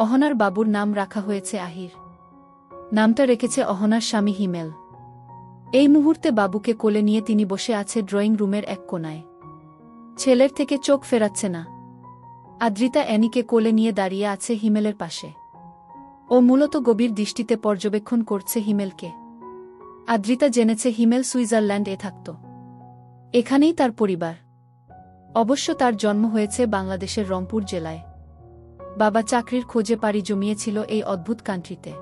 অহনার বাবুর নাম রাখা হয়েছে আহির। নামটা রেখেছে অহনার স্বামী হিমেল। এই মুহূর্তে বাবুকে কোলে নিয়ে তিনি বসে আছে ড্রয়িং রুমের এক কোনায়। ছেলের থেকে চোখ ফেরাচ্ছে না। আদ্রিতা অ্যানিকে কোলে নিয়ে দাঁড়িয়ে আছে হিমেলের পাশে। ও মূলত গভীর দৃষ্টিতে পর্যবেক্ষণ করছে হিমেলকে। আদ্রিতা জেনেছে হিমেল সুইজারল্যান্ডে থাকত। এখানেই তার পরিবার। অবশ্য তার জন্ম হয়েছে বাংলাদেশের রংপুর জেলায়। বাবা চাকরির খোঁজে পাড়ি জমিয়েছিল এই অদ্ভুত কান্ট্রিতে।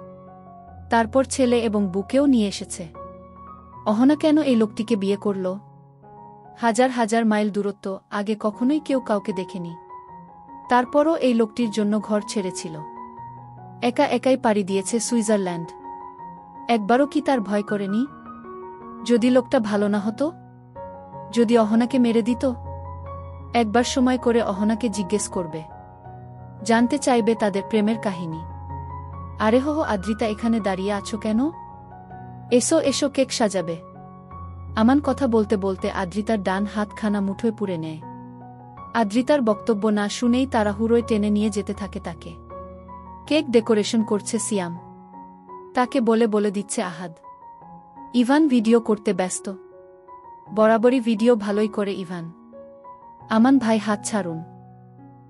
তারপর ছেলে এবং বুকেও নিয়ে এসেছে। অহনা কেন এই লোকটিকে বিয়ে করল? হাজার হাজার মাইল দূরত্ব, আগে কখনোই কেউ কাউকে দেখেনি। তারপরও এই লোকটির জন্য ঘর ছেড়েছিল। একা একাই পাড়ি দিয়েছে সুইজারল্যান্ড। একবারও কি তার ভয় করেনি? যদি লোকটা ভালো না হতো? যদি অহনাকে মেরে দিত? একবার সময় করে অহনাকে জিজ্ঞেস করবে। জানতে চাইবে তাদের প্রেমের কাহিনী। আরে হো, আদ্রিতা এখানে দাঁড়িয়ে আছো কেন? এসো এসো, কেক সাজাবে। আমান কথা বলতে বলতে আদ্রিতার ডান হাতখানা মুঠোয় পুরে নেয়। আদ্রিতার বক্তব্য না শুনেই তাড়াহুড়োয় টেনে নিয়ে যেতে থাকে তাকে। কেক ডেকোরেশন করছে সিয়াম। তাকে বলে বলে দিচ্ছে আহাদ। ইভান ভিডিও করতে ব্যস্ত। বরাবরই ভিডিও ভালোই করে ইভান। আমান ভাই হাত ছাড়ুন।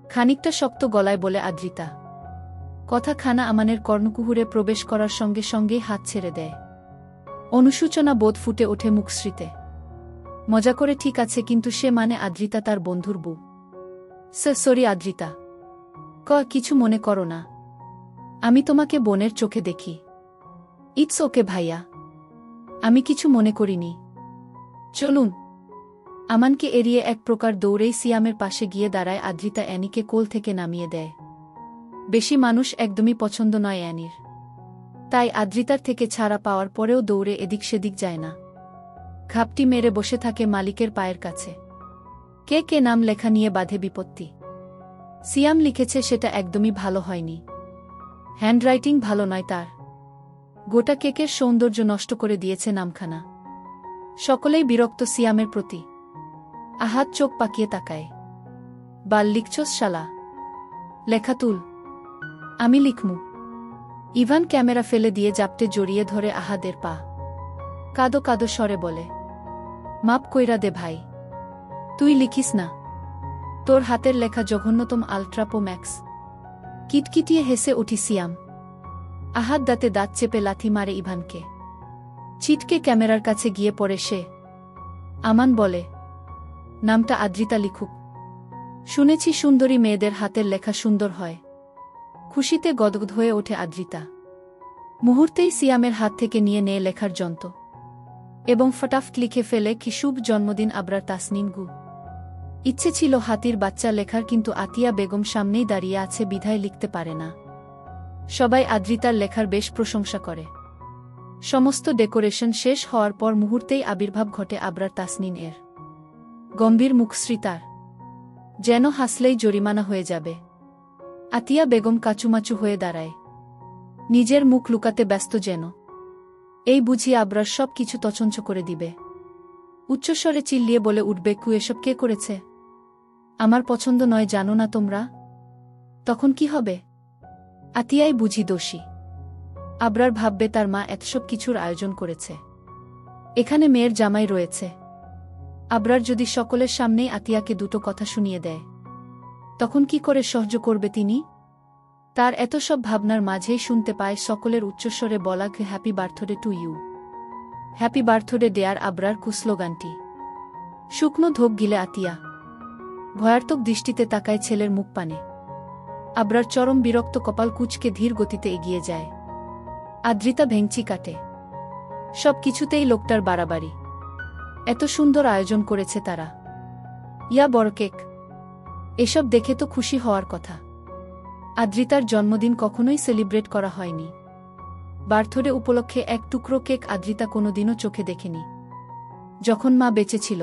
খানিকটা শক্ত গলায় বলে আদ্রিতা। কথা খানা আমানের কর্ণকুহুরে প্রবেশ করার সঙ্গে সঙ্গেই হাত ছেড়ে দেয়। অনুশোচনা বোধ ফুটে ওঠে মুখশ্রীতে। মজা করে ঠিক আছে, কিন্তু সে মানে আদ্রিতা তার বন্ধুর বউ। সরি আদ্রিতা। কিছু মনে করো না। আমি তোমাকে বোনের চোখে দেখি। ইটস ওকে ভাইয়া। আমি কিছু মনে করিনি। চলুন। আমানকে এড়িয়ে এক প্রকার দৌড়েই সিয়ামের পাশে গিয়ে দাঁড়ায় আদ্রিতা। অ্যানিকে কোল থেকে নামিয়ে দেয়। বেশি মানুষ একদমই পছন্দ নয় অ্যানির। তাই আদ্রিতার থেকে ছাড়া পাওয়ার পরেও দৌড়ে এদিক সেদিক যায় না। ঘাপটি মেরে বসে থাকে মালিকের পায়ের কাছে। কে কে নাম লেখা নিয়ে বাঁধে বিপত্তি। সিয়াম লিখেছে সেটা একদমই ভালো হয়নি। হ্যান্ডরাইটিং ভালো নয় তার। গোটা কেকের সৌন্দর্য নষ্ট করে দিয়েছে নামখানা। সকলেই বিরক্ত সিয়ামের প্রতি। আহাত চোখ পাকিয়ে তাকায়। বাল লিখছস শালা? লেখা তুল। আমি লিখমু। ইভান ক্যামেরা ফেলে দিয়ে জাপটে জড়িয়ে ধরে আহাদের পা। কাদো কাদো স্বরে বলে, মাপ কইরা দে ভাই। তুই লিখিস না। তোর হাতের লেখা জঘন্যতম আলট্রাপো ম্যাক্স। কিটকিটিয়ে হেসে উঠি সিয়াম। আহাদ দাঁতে দাঁত চেপে লাথি মারে ইভানকে। ছিটকে ক্যামেরার কাছে গিয়ে পড়ে সে। আমান বলে, নামটা আদ্রিতা লিখুক। শুনেছি সুন্দরী মেয়েদের হাতের লেখা সুন্দর হয়। খুশিতে গদগদ হয়ে ওঠে আদ্রিতা। মুহূর্তেই সিয়ামের হাত থেকে নিয়ে নেয় লেখার যন্ত্র এবং ফটাফট লিখে ফেলে, কি শুভ জন্মদিন আবরার তাসনিম গু। ইচ্ছে ছিল হাতির বাচ্চা লেখার, কিন্তু আতিয়া বেগম সামনেই দাঁড়িয়ে আছে বিধায় লিখতে পারে না। সবাই আদ্রিতার লেখার বেশ প্রশংসা করে। সমস্ত ডেকোরেশন শেষ হওয়ার পর মুহূর্তেই আবির্ভাব ঘটে আবরার তাসনিম এর। গম্ভীর মুখশ্রী তার। যেন হাসলেই জরিমানা হয়ে যাবে। আতিয়া বেগম কাচুমাচু হয়ে দাঁড়ায়। নিজের মুখ লুকাতে ব্যস্ত যেন। এই বুঝি আবরার সব কিছু তছনছ করে দিবে। উচ্চস্বরে চিল্লিয়ে বলে উঠবে, এসব কে করেছে? আমার পছন্দ নয় জানো না তোমরা? তখন কি হবে? আতিয়াই বুঝি দোষী। আবরার ভাববে তার মা এতসব কিছুর আয়োজন করেছে। এখানে মেয়ের জামাই রয়েছে। আবরার যদি সকলের সামনেই আতিয়াকে দুটো কথা শুনিয়ে দেয়, তখন কি করে সহ্য করবে তিনি? তার এত সব ভাবনার মাঝেই শুনতে পায় সকলের উচ্চস্বরে বলা, happy birthday to you. Happy birthday dear Abrar কুস্লোগানটি। শুকনো ধোক গিলে আতিয়া ভয়ার্তক দৃষ্টিতে তাকায় ছেলের মুখ পানে। আবরার চরম বিরক্ত কপাল কুঁচকে ধীর গতিতে এগিয়ে যায়। আদ্রিতা ভেঙচি কাটে। সব কিছুতেই লোকটার বাড়াবাড়ি। এত সুন্দর আয়োজন করেছে তারা। ইয়া বড় কেক। এসব দেখে তো খুশি হওয়ার কথা। আদ্রিতার জন্মদিন কখনোই সেলিব্রেট করা হয়নি। বার্থডে উপলক্ষে এক টুকরো কেক আদ্রিতা কোনোদিনও চোখে দেখেনি। যখন মা বেঁচে ছিল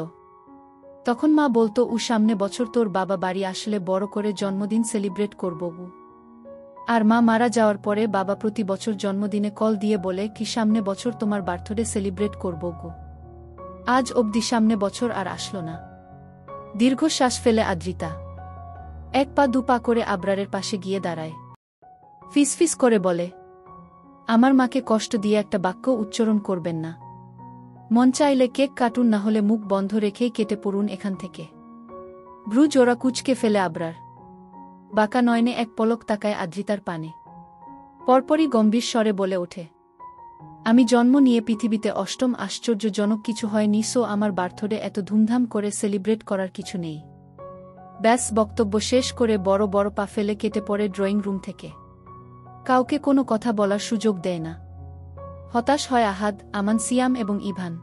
তখন মা বলতো, সামনে বছর তোর বাবা বাড়ি আসলে বড় করে জন্মদিন সেলিব্রেট করব। আর মা মারা যাওয়ার পরে বাবা প্রতি বছর জন্মদিনে কল দিয়ে বলে, কি সামনে বছর তোমার বার্থডে সেলিব্রেট করব গো। আজ অবধি সামনে বছর আর আসলো না। দীর্ঘশ্বাস ফেলে আদ্রিতা এক পা দু পা করে আবরারের পাশে গিয়ে দাঁড়ায়। ফিসফিস করে বলে, আমার মাকে কষ্ট দিয়ে একটা বাক্য উচ্চারণ করবেন না। মন চাইলে কেক কাটুন, না হলে মুখ বন্ধ রেখেই কেটে পড়ুন এখান থেকে। ভ্রু জোড়া কুচকে ফেলে আবরার। বাঁকা নয়নে এক পলক তাকায় আদ্রিতার পানে। পরপরই গম্ভীর স্বরে বলে ওঠে, আমি জন্ম নিয়ে পৃথিবীতে অষ্টম আশ্চর্যজনক কিছু হয়নি, সো আমার বার্থডে এত ধুমধাম করে সেলিব্রেট করার কিছু নেই। ব্যাস বক্তব্য শেষ করে বড় বড় পা ফেলে কেটে পড়ে ড্রয়িং রুম থেকে। কাউকে কোনো কথা বলার সুযোগ দেয় না। হতাশ হয় আহাদ, আমান, সিয়াম এবং ইভান।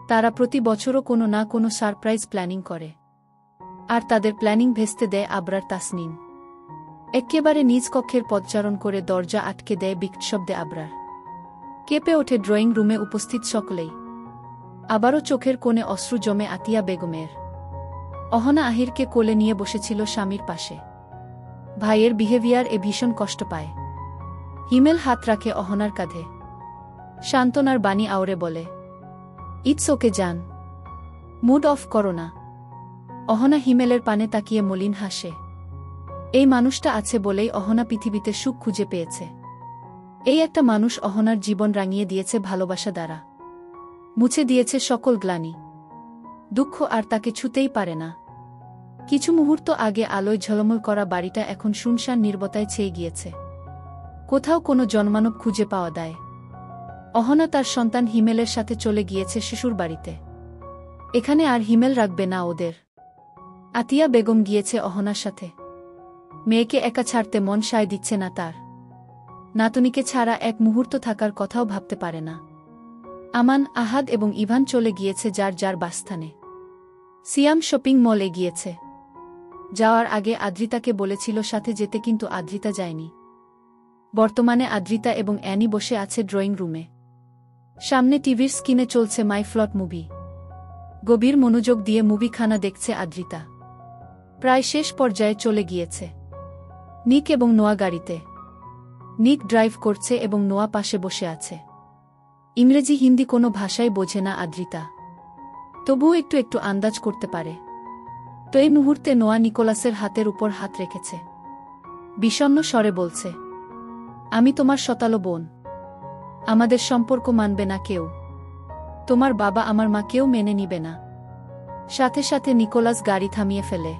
তারা প্রতি বছরও কোনো না কোনো সারপ্রাইজ প্ল্যানিং করে, আর তাদের প্ল্যানিং ভেস্তে দেয় আবরার তাসনিম। একেবারে নিজ কক্ষের পদচারণ করে দরজা আটকে দেয় বিক্ষশব্দে আবরার। কেঁপে ওঠে ড্রয়িং রুমে উপস্থিত সকলেই। আবারও চোখের কোণে অশ্রু জমে আতিয়া বেগমের। অহনা আহিরকে কোলে নিয়ে বসেছিল স্বামীর পাশে। ভাইয়ের বিহেভিয়ার এ ভীষণ কষ্ট পায়। হিমেল হাত রাখে অহনার কাঁধে। সান্ত্বনার বাণী আওড়ে বলে, ইটস ওকে জান, মুড অফ করো না। অহনা হিমেলের পানে তাকিয়ে মলিন হাসে। এই মানুষটা আছে বলেই অহনা পৃথিবীতে সুখ খুঁজে পেয়েছে। এই একটা মানুষ অহনার জীবন রাঙিয়ে দিয়েছে ভালোবাসা দ্বারা, মুছে দিয়েছে সকল গ্লানি দুঃখ, আর তাকে ছুতেই পারে না। কিছু মুহূর্ত আগে আলোয় ঝলমল করা বাড়িটা এখন শুনশান নীরবতায় ছেয়ে গিয়েছে। কোথাও কোনো জন্মানব খুঁজে পাওয়া দেয়। অহনা তার সন্তান হিমেলের সাথে চলে গিয়েছে শ্বশুর বাড়িতে। এখানে আর হিমেল রাখবে না ওদের। আতিয়া বেগম গিয়েছে অহনার সাথে। মেয়েকে একা ছাড়তে মন সায় দিচ্ছে না তার। নাতনিকে ছাড়া এক মুহূর্ত থাকার কথাও ভাবতে পারে না। আমান, আহাদ এবং ইভান চলে গিয়েছে যার যার বাসস্থানে। সিয়াম শপিং মলে গিয়েছে। যাওয়ার আগে আদ্রিতাকে বলেছিল সাথে যেতে, কিন্তু আদ্রিতা যায়নি। বর্তমানে আদ্রিতা এবং অ্যানি বসে আছে ড্রয়িং রুমে। সামনে টিভির স্ক্রিনে চলছে মাই ফ্লট মুভি। গভীর মনোযোগ দিয়ে মুভিখানা দেখছে আদ্রিতা। প্রায় শেষ পর্যায়ে চলে গিয়েছে। নিক এবং নোয়া গাড়িতে। নিক ড্রাইভ করছে এবং নোয়া পাশে বসে আছে। ইংরেজি হিন্দি কোনো ভাষাই বোঝে না আদ্রিতা, তবুও একটু একটু আন্দাজ করতে পারে। তো এই মুহূর্তে নোয়া নিকোলাসের হাতের উপর হাত রেখেছে। বিষণ্ণ স্বরে বলছে, আমি তোমার শতালো বোন। আমাদের সম্পর্ক মানবে না কেউ। তোমার বাবা, আমার মা, কেউ মেনে নিবে না। সাথে সাথে নিকোলাস গাড়ি থামিয়ে ফেলে।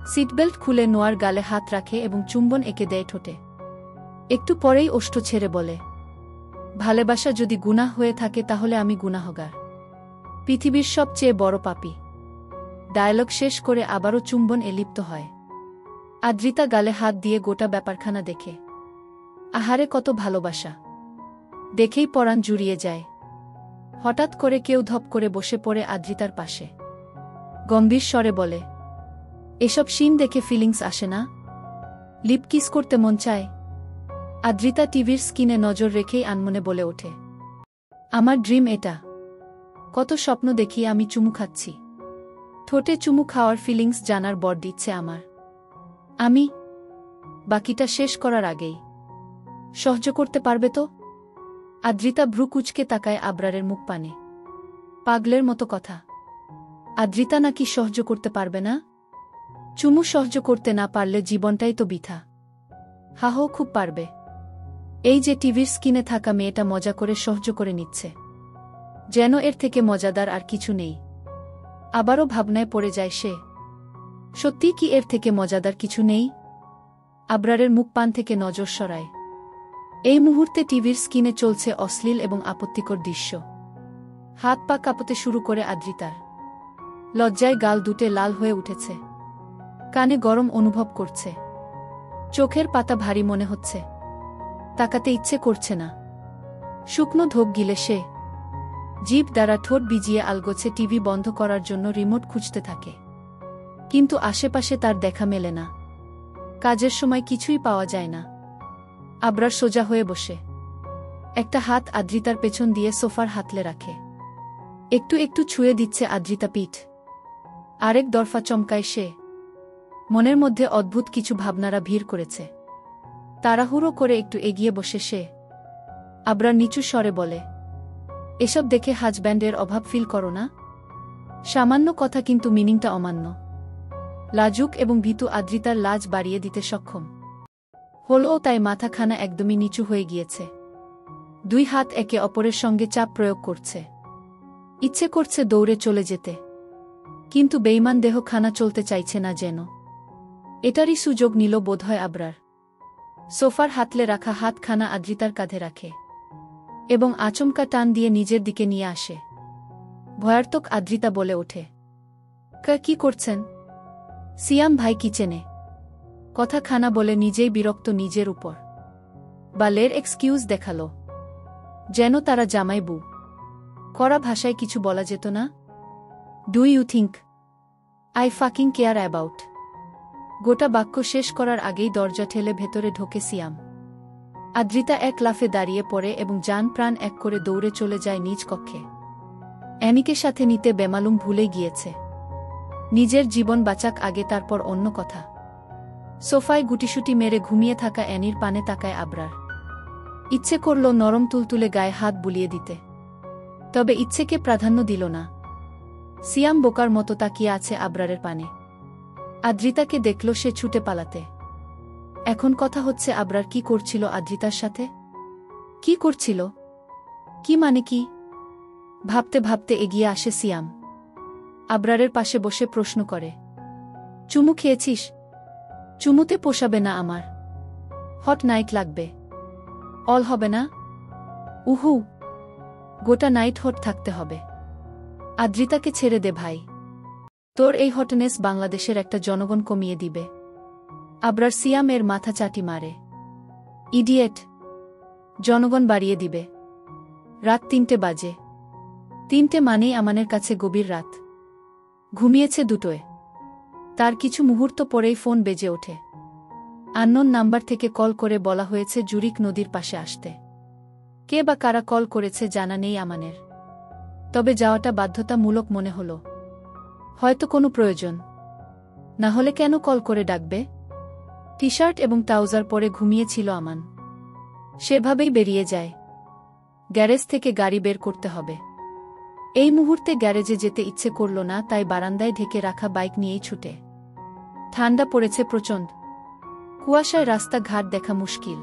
সিটবেল্ট খুলে নোয়ার গালে হাত রাখে এবং চুম্বন এঁকে দেয় ঠোঁটে। একটু পরেই ওষ্ঠ ছেড়ে বলে, ভালোবাসা যদি গুনাহ হয়ে থাকে তাহলে আমি গুনাহগার, পৃথিবীর সবচেয়ে বড় পাপী। ডায়ালগ শেষ করে আবারও চুম্বন লিপ্ত হয়। আদ্রিতা গালে হাত দিয়ে গোটা ব্যাপারখানা দেখে। আহারে কত ভালোবাসা! দেখেই পরাণ জুড়িয়ে যায়। হঠাৎ করে কেউ ধপ করে বসে পড়ে আদ্রিতার পাশে। গম্ভীর স্বরে বলে, এসব সিন দেখে ফিলিংস আসে না? লিপ কিস করতে মন চায়? আদ্রিতা টিভির স্ক্রিনে নজর রেখেই আনমনে বলে ওঠে, আমার ড্রিম এটা। কত স্বপ্ন দেখি আমি চুমু খাচ্ছি। ঠোঁটে চুমু খাওয়ার ফিলিংস জানার বড় ইচ্ছে আমার। আমি বাকিটা শেষ করার আগেই। সহ্য করতে পারবে তো? আদ্রিতা ভ্রু কুচকে তাকায় আবরারের মুখ পানে। পাগলের মতো কথা। আদ্রিতা নাকি সহ্য করতে পারবে না? চুমু সহ্য করতে না পারলে জীবনটাই তো বৃথা। হাহো, খুব পারবে। এই যে টিভির স্ক্রিনে থাকা মেয়েটা মজা করে সহ্য করে নিচ্ছে, যেন এর থেকে মজাদার আর কিছু নেই। আবারও ভাবনায় পড়ে যায় সে, সত্যি কি এর থেকে মজাদার কিছু নেই? আবরারের মুখ পান থেকে নজর সরায়। এই মুহূর্তে টিভির স্ক্রিনে চলছে অশ্লীল এবং আপত্তিকর দৃশ্য। হাত পা কাঁপতে শুরু করে আদ্রিতার। লজ্জায় গাল দুটে লাল হয়ে উঠেছে। কানে গরম অনুভব করছে। চোখের পাতা ভারী মনে হচ্ছে। তাকাতে ইচ্ছে করছে না। শুকনো ঢোক গিলে সে জিভ দ্বারা ঠোঁট ভিজিয়ে আলগোছে টিভি বন্ধ করার জন্য রিমোট খুঁজতে থাকে। কিন্তু আশেপাশে তার দেখা মেলে না। কাজের সময় কিছুই পাওয়া যায় না। আবরার সোজা হয়ে বসে। একটা হাত আদ্রিতার পেছন দিয়ে সোফার হাতলে রাখে। একটু একটু ছুঁয়ে দিচ্ছে আদ্রিতা পিঠ। আরেক দরফা চমকায় সে। মনের মধ্যে অদ্ভুত কিছু ভাবনারা ভিড় করেছে। তাড়াহুড়ো করে একটু এগিয়ে বসে সে। আবরার নিচু স্বরে বলে, এসব দেখে হাজব্যান্ডের অভাব ফিল করো না? সামান্য কথা, কিন্তু মিনিংটা অমান্য। লাজুক এবং ভীতু আদ্রিতার লাজ বাড়িয়ে দিতে সক্ষম হলও তাই মাথাখানা একদমই নিচু হয়ে গিয়েছে। দুই হাত একে অপরের সঙ্গে চাপ প্রয়োগ করছে। ইচ্ছে করছে দৌড়ে চলে যেতে, কিন্তু বেইমান দেহখানা চলতে চাইছে না যেন। এটারই সুযোগ নিল বোধহয় আবরার। সোফার হাতলে রাখা হাতখানা আদ্রিতার কাঁধে রাখে এবং আচমকা টান দিয়ে নিজের দিকে নিয়ে আসে। ভয়ার্তক আদ্রিতা বলে ওঠে, কি করছেন? সিয়াম ভাই কিচেনে। কথাখানা বলে নিজেই বিরক্ত নিজের উপর। বালের এক্সকিউজ দেখালো, যেন তারা জামাই বউ। কড়া ভাষায় কিছু বলা যেত না? Do you think I fucking care about? গোটা বাক্য শেষ করার আগেই দরজা ঠেলে ভেতরে ঢোকে সিয়াম। আদ্রিতা এক লাফে দাঁড়িয়ে পড়ে এবং জান প্রাণ এক করে দৌড়ে চলে যায় নিজ কক্ষে। অ্যানিকে সাথে নিতে বেমালুম ভুলে গিয়েছে। নিজের জীবন বাঁচাক আগে, তারপর অন্য কথা। সোফায় গুটিসুটি মেরে ঘুমিয়ে থাকা অ্যানির পানে তাকায় আবরার। ইচ্ছে করল নরম তুলতুলে গায়ে হাত বুলিয়ে দিতে, তবে ইচ্ছেকে প্রাধান্য দিল না। সিয়াম বোকার মতো তাকিয়ে আছে আবরারের পানে। আদ্রিতাকে দেখল সে ছুটে পালাতে। এখন কথা হচ্ছে আবরার কি করছিল আদ্রিতার সাথে? কি করছিল? কি মানে কি? ভাবতে ভাবতে এগিয়ে আসে সিয়াম। আবরারের পাশে বসে প্রশ্ন করে, চুমু খেয়েছিস? চুমুতে পোষাবে না আমার। হট নাইট লাগবে। অল হবে না? উহু, গোটা নাইট হট থাকতে হবে। আদ্রিতাকে ছেড়ে দে ভাই। তোর এই হটনেস বাংলাদেশের একটা জনগণ কমিয়ে দিবে। আবরার সিয়ামের মাথা চাটি মারে। ইডিয়েট, জনগণ বাড়িয়ে দিবে। রাত ৩টে বাজে। ৩টে মানেই আমানের কাছে গভীর রাত। ঘুমিয়েছে 2টোয়। তার কিছু মুহূর্ত পরেই ফোন বেজে ওঠে। আননোন নাম্বার থেকে কল করে বলা হয়েছে জুরিক নদীর পাশে আসতে। কে বা কারা কল করেছে জানা নেই আমানের, তবে যাওয়াটা বাধ্যতামূলক মনে হল। হয়তো কোনো প্রয়োজন, না হলে কেন কল করে ডাকবে? টি শার্ট এবং ট্রাউজার পরে ঘুমিয়েছিল আমান। সেভাবেই বেরিয়ে যায়। গ্যারেজ থেকে গাড়ি বের করতে হবে। এই মুহূর্তে গ্যারেজে যেতে ইচ্ছে করল না, তাই বারান্দায় ঢেকে রাখা বাইক নিয়েই ছুটে। ঠান্ডা পড়েছে প্রচণ্ড। কুয়াশায় রাস্তাঘাট দেখা মুশকিল।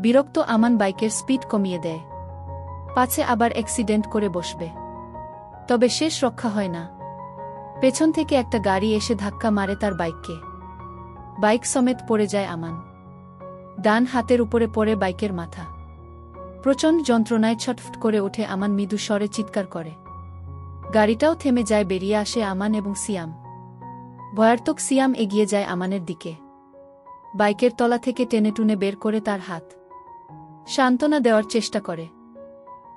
বিরক্ত আমান বাইকের স্পিড কমিয়ে দেয়, পাছে আবার অ্যাক্সিডেন্ট করে বসবে। তবে শেষ রক্ষা হয় না। পেছন থেকে একটা গাড়ি এসে ধাক্কা মারে তার বাইককে। বাইক সমেত পড়ে যায় আমান। ডান হাতের উপরে পড়ে বাইকের মাথা। প্রচণ্ড যন্ত্রণায় ছটফট করে ওঠে আমান, মৃদু স্বরে চিৎকার করে। গাড়িটাও থেমে যায়। বেরিয়ে আসে আমান এবং সিয়াম। ভয়ার্তক সিয়াম এগিয়ে যায় আমানের দিকে। বাইকের তলা থেকে টেনেটুনে বের করে তার হাত সান্ত্বনা দেওয়ার চেষ্টা করে।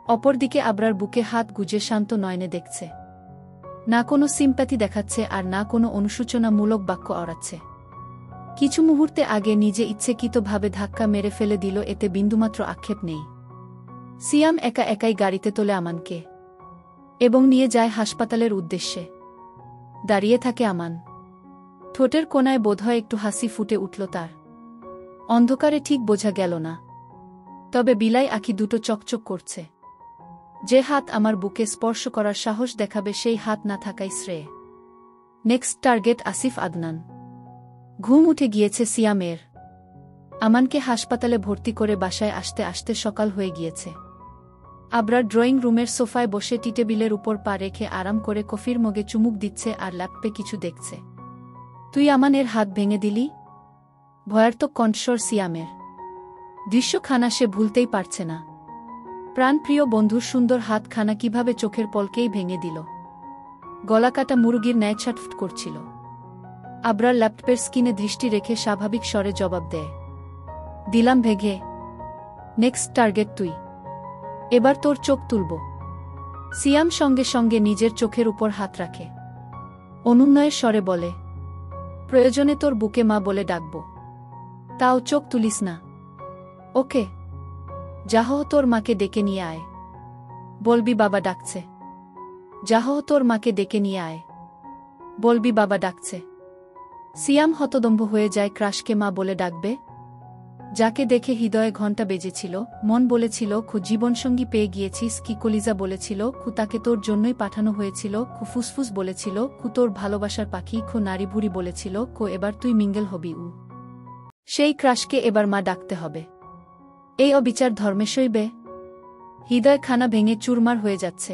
অপরদিকে আবরার বুকে হাত গুজে শান্ত নয়নে দেখছে। না কোনো সিম্প্যাথি দেখাচ্ছে আর না কোনো অনুশোচনামূলক বাক্য আওড়াচ্ছে। কিছু মুহূর্তে আগে নিজে ইচ্ছেকৃতভাবে ধাক্কা মেরে ফেলে দিল, এতে বিন্দুমাত্র আক্ষেপ নেই। সিয়াম একা একাই গাড়িতে তোলে আমানকে এবং নিয়ে যায় হাসপাতালের উদ্দেশ্যে। দাঁড়িয়ে থাকে আমান। ঠোঁটের কোণায় বোধহয় একটু হাসি ফুটে উঠল তার। অন্ধকারে ঠিক বোঝা গেল না, তবে বিলাই আঁখি দুটো চকচক করছে। যে হাত আমার বুকে স্পর্শ করার সাহস দেখাবে সেই হাত না থাকাই শ্রেয়। Next target Asif Adnan. ঘুম উঠে গিয়েছে সিয়ামের। আমানকে হাসপাতালে ভর্তি করে বাসায় আসতে আসতে সকাল হয়ে গিয়েছে। আবরার ড্রয়িং রুমের সোফায় বসে টি টেবিলের উপর পা রেখে আরাম করে কফির মগে চুমুক দিচ্ছে আর ল্যাপটপে কিছু দেখছে। তুই আমানের হাত ভেঙে দিলি? ভয়ার্তক কণ্ঠস্বর সিয়ামের। দৃশ্যখানা সে ভুলতেই পারছে না। প্রাণপ্রিয় বন্ধুর সুন্দর হাতখানা কিভাবে চোখের পলকেই ভেঙে দিল। গলাকাটা মুরগির ন্যায় ছটফট করছিল। আবরার ল্যাপটপের স্ক্রিনে দৃষ্টি রেখে স্বাভাবিক স্বরে জবাব দেয়, দিলাম ভেঙে। নেক্সট টার্গেট তুই। এবার তোর চোখ তুলব। সিয়াম সঙ্গে সঙ্গে নিজের চোখের উপর হাত রাখে। অনুন্নয়ের স্বরে বলে, প্রয়োজনে তোর বুকে মা বলে ডাকব, তাও চোখ তুলিস না। ওকে, যাহ তোর মাকে ডেকে নিয়ে আয়। বলবি বাবা ডাকছে। যাহ তোর মাকে ডেকে নিয়ে আয়। বলবি বাবা ডাকছে। সিয়াম হতদম্ভ হয়ে যায়। ক্রাশকে মা বলে ডাকবে? যাকে দেখে হৃদয়ে ঘণ্টা বেজেছিল, মন বলেছিল খু জীবনসঙ্গী পেয়ে গিয়েছিস, কি কলিজা বলেছিল খু তাকে তোর জন্যই পাঠানো হয়েছিল, খু ফুসফুস বলেছিল খু তোর ভালোবাসার পাখি, খু নারী ভুরি বলেছিল খু এবার তুই মিঙ্গেল হবি। সেই ক্রাশকে এবার মা ডাকতে হবে। এই অবিচার ধর্মে সইবে? হৃদয় খানা ভেঙে চুরমার হয়ে যাচ্ছে।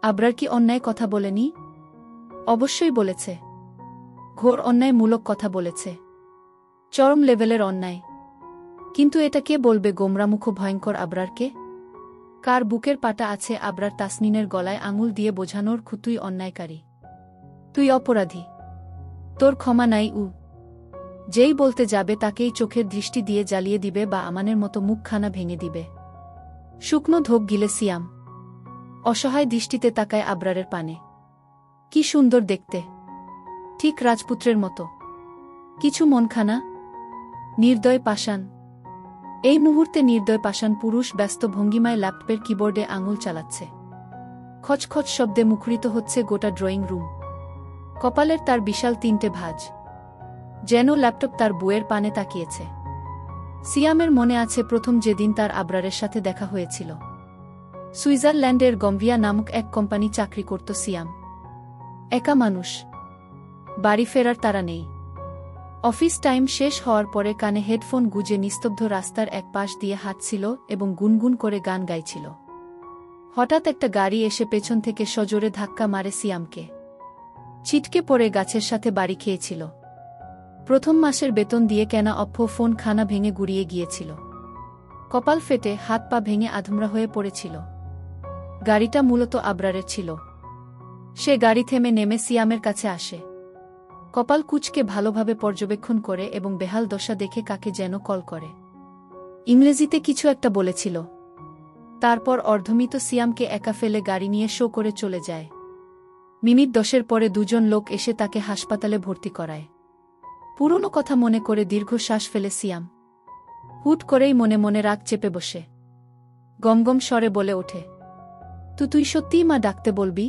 আবরার কি অন্যায় কথা বলেনি? অবশ্যই বলেছে। ঘোর অন্যায়মূলক কথা বলেছে। চরম লেভেলের অন্যায়। কিন্তু এটা কে বলবে গোমরামুখ ভয়ঙ্কর আবরারকে? কার বুকের পাটা আছে আবরার তাসনিনের গলায় আঙুল দিয়ে বোঝানোর তুই অন্যায়কারী, তুই অপরাধী, তোর ক্ষমা নাই। যেই বলতে যাবে তাকেই চোখের দৃষ্টি দিয়ে জ্বালিয়ে দিবে বা আমানের মতো মুখখানা ভেঙে দিবে। শুকনো ধোক গিলে সিয়াম অসহায় দৃষ্টিতে তাকায় আবরারের পানে। কি সুন্দর দেখতে, ঠিক রাজপুত্রের মতো। কিছু মনখানা নির্দয় পাষাণ। এই মুহূর্তে নির্দয় পাষাণ পুরুষ ব্যস্ত ভঙ্গিমায় ল্যাপটপের কিবোর্ডে আঙুল চালাচ্ছে। খচখচ শব্দে মুখরিত হচ্ছে গোটা ড্রয়িং রুম। কপালের তার বিশাল 3টে ভাঁজ, যেন ল্যাপটপ তার বউয়ের পানে তাকিয়েছে। সিয়ামের মনে আছে প্রথম যেদিন তার আবরারের সাথে দেখা হয়েছিল। সুইজারল্যান্ডের গম্ভিয়া নামক এক কোম্পানি চাকরি করত সিয়াম। একা মানুষ, বাড়ি ফেরার তাড়া নেই। অফিস টাইম শেষ হওয়ার পরে কানে হেডফোন গুজে নিস্তব্ধ রাস্তার এক পাশ দিয়ে হাঁটছিল এবং গুনগুন করে গান গাইছিল। হঠাৎ একটা গাড়ি এসে পেছন থেকে সজোরে ধাক্কা মারে সিয়ামকে। ছিটকে পড়ে গাছের সাথে বাড়ি খেয়েছিল। প্রথম মাসের বেতন দিয়ে কেনা ফোন খানা ভেঙে গুড়িয়ে গিয়েছিল। কপাল ফেটে হাত পা ভেঙে আধমরা হয়ে পড়েছিল। গাড়িটা মূলত আবরারের ছিল। সে গাড়ি থেমে নেমে সিয়ামের কাছে আসে। কপাল কুচকে ভালোভাবে পর্যবেক্ষণ করে এবং বেহাল দশা দেখে কাকে যেন কল করে। ইংরেজিতে কিছু একটা বলেছিল। তারপর অর্ধমিত সিয়ামকে একা ফেলে গাড়ি নিয়ে শো করে চলে যায়। মিনিট 10 পরে দুজন লোক এসে তাকে হাসপাতালে ভর্তি করায়। পুরনো কথা মনে করে দীর্ঘশ্বাস ফেলে সিয়াম। হুট করেই মনে মনে রাগ চেপে বসে গমগম স্বরে বলে ওঠে, তুই সত্যিই মা ডাকতে বলবি?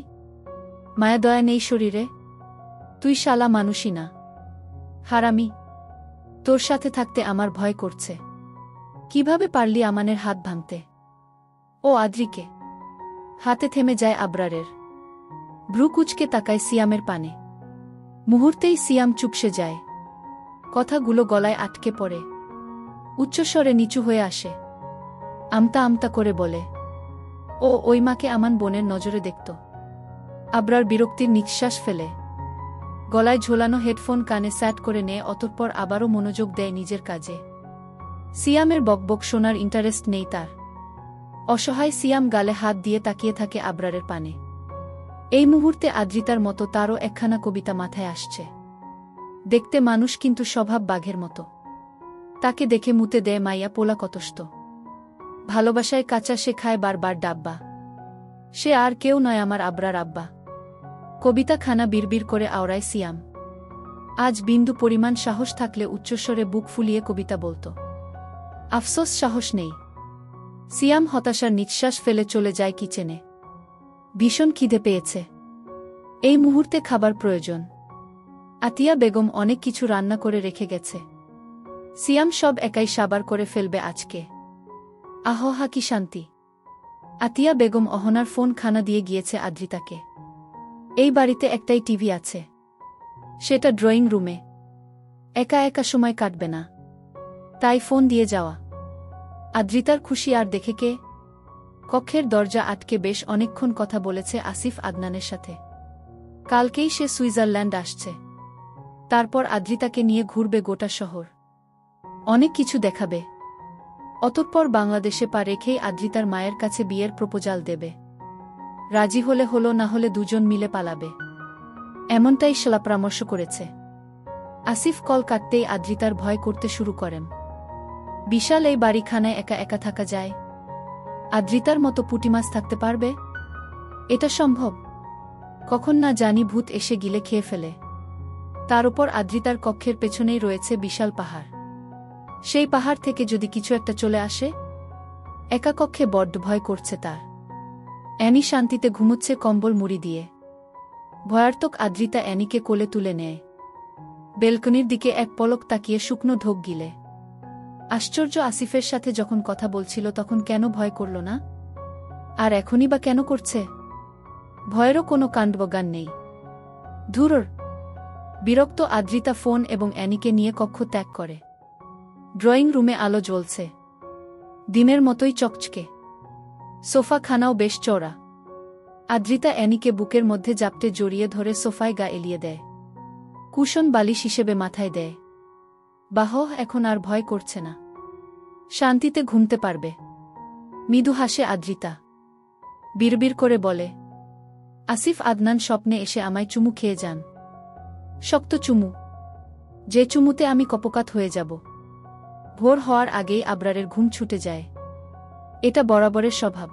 মায়া দয়া নেই শরীরে? তুই শালা মানুষই না, হারামি। তোর সাথে থাকতে আমার ভয় করছে। কিভাবে পারলি আমানের হাত ভাঙতে? ও আদ্রিকে। হাতে থেমে যায় আবরারের। ভ্রু কুচকে তাকায় সিয়ামের পানে। মুহূর্তেই সিয়াম চুপসে যায়। কথাগুলো গলায় আটকে পড়ে। উচ্চস্বরে নিচু হয়ে আসে। আমতা আমতা করে বলে, ও ওই মাকে আমান বোনের নজরে দেখত। আবরার বিরক্তির নিঃশ্বাস ফেলে গলায় ঝোলানো হেডফোন কানে স্যাট করে নেয়। অতঃপর আবারও মনোযোগ দেয় নিজের কাজে। সিয়ামের বকবক শোনার ইন্টারেস্ট নেই তার। অসহায় সিয়াম গালে হাত দিয়ে তাকিয়ে থাকে আবরারের পানে। এই মুহূর্তে আদ্রিতার মতো তারও একখানা কবিতা মাথায় আসছে। দেখতে মানুষ কিন্তু স্বভাব বাঘের মতো। তাকে দেখে মুতে দেয় মাইয়া পোলা কতষ্ট। ভালোবাসায় কাঁচা সে খায় বারবার ডাব্বা। সে আর কেউ নয় আমার আবরার আব্বা। কবিতা খানা বিড়বিড় করে আওড়ায় সিয়াম। আজ বিন্দু পরিমাণ সাহস থাকলে উচ্চস্বরে বুক ফুলিয়ে কবিতা বলতো। আফসোস সাহস নেই। সিয়াম হতাশার নিঃশ্বাস ফেলে চলে যায় কিচেনে। ভীষণ খিদে পেয়েছে। এই মুহূর্তে খাবার প্রয়োজন। আতিয়া বেগম অনেক কিছু রান্না করে রেখে গেছে। সিয়াম সব একাই সাবার করে ফেলবে আজকে। আহহা কি শান্তি! আতিয়া বেগম অহনার ফোন খানা দিয়ে গিয়েছে আদ্রিতাকে। এই বাড়িতে একটাই টিভি আছে, সেটা ড্রয়িং রুমে। একা একা সময় কাটবে না, তাই ফোন দিয়ে যাওয়া। আদ্রিতার খুশি আর দেখে কে? কক্ষের দরজা আটকে বেশ অনেকক্ষণ কথা বলেছে আসিফ আদনানের সাথে। কালকেই সে সুইজারল্যান্ড আসছে। তারপর আদ্রিতাকে নিয়ে ঘুরবে গোটা শহর। অনেক কিছু দেখাবে। অতঃপর বাংলাদেশে পা রেখেই আদ্রিতার মায়ের কাছে বিয়ের প্রপোজাল দেবে। রাজি হলে হলো, না হলে দুজন মিলে পালাবে। এমনটাই শালা পরামর্শ করেছে। আসিফ কল কাটতেই আদ্রিতার ভয় করতে শুরু করেন। বিশাল এই বাড়িখানায় একা একা থাকা যায়? আদ্রিতার মতো পুঁটিমাছ থাকতে পারবে? এটা সম্ভব? কখন না জানি ভূত এসে গিলে খেয়ে ফেলে। তার উপর আদ্রিতার কক্ষের পেছনেই রয়েছে বিশাল পাহাড়। সেই পাহাড় থেকে যদি কিছু একটা চলে আসে? একা কক্ষে বড্ড ভয় করছে তার। অ্যানি শান্তিতে ঘুমোচ্ছে কম্বল মুড়ি দিয়ে। ভয়ার্তক আদ্রিতা অ্যানিকে কোলে তুলে নেয়। বেলকনির দিকে এক পলক তাকিয়ে শুকনো ঢোক গিলে। আশ্চর্য, আসিফের সাথে যখন কথা বলছিল তখন কেন ভয় করল না? আর এখনই বা কেন করছে? ভয়েরও কোনো কাণ্ডজ্ঞান নেই। ধুরর! বিরক্ত আদ্রিতা ফোন এবং অ্যানিকে নিয়ে কক্ষ ত্যাগ করে। ড্রয়িং রুমে আলো জ্বলছে, ডিমের মতোই চকচকে। সোফা খানাও বেশ চড়া। আদ্রিতা অ্যানিকে বুকের মধ্যে জাপটে জড়িয়ে ধরে সোফায় গা এলিয়ে দেয়, কুশন বালিশ হিসেবে মাথায় দেয়। বাহ, এখন আর ভয় করছে না, শান্তিতে ঘুমতে পারবে। মৃদু হাসে আদ্রিতা, বিড়বিড় করে বলে, আসিফ আদনান স্বপ্নে এসে আমায় চুমু খেয়ে যান। শক্ত চুমু, যে চুমুতে আমি কপোকাত হয়ে যাব। ভোর হওয়ার আগেই আবরারের ঘুম ছুটে যায়। এটা বরাবরের স্বভাব,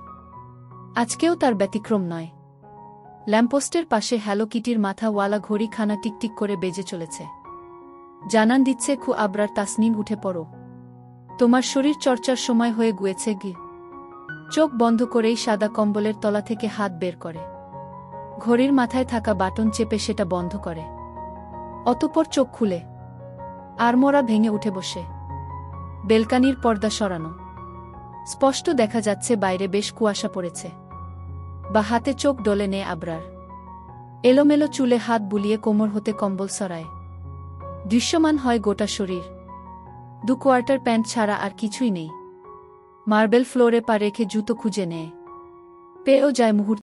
আজকেও তার ব্যতিক্রম নয়। ল্যাম্পপোস্টের পাশে হ্যালো কিটির মাথাওয়ালা ঘড়িখানা টিকটিক করে বেজে চলেছে, জানান দিচ্ছে খু আবরার। তাসনিম, উঠে পড়ো, তোমার শরীর চর্চার সময় হয়ে গুয়েছে গি। চোখ বন্ধ করেই সাদা কম্বলের তলা থেকে হাত বের করে, ঘড়ির মাথায় থাকা বাটন চেপে সেটা বন্ধ করে। অতঃপর চোখ খুলে আড়মোড়া ভেঙে উঠে বসে। বেলকানির পর্দা সরানো, স্পষ্ট দেখা যাচ্ছে বাইরে বেশ কুয়াশা পড়েছে। বা হাতে চোখ ডলে নেয় আবরার, এলোমেলো চুলে হাত বুলিয়ে কোমর হতে কম্বল সরায়। দৃশ্যমান হয় গোটা শরীর, 2 কোয়ার্টার প্যান্ট ছাড়া আর কিছুই নেই। মার্বেল ফ্লোরে পা রেখে জুতো খুঁজে নেয়, পেয়েও যায় মুহূর্তে।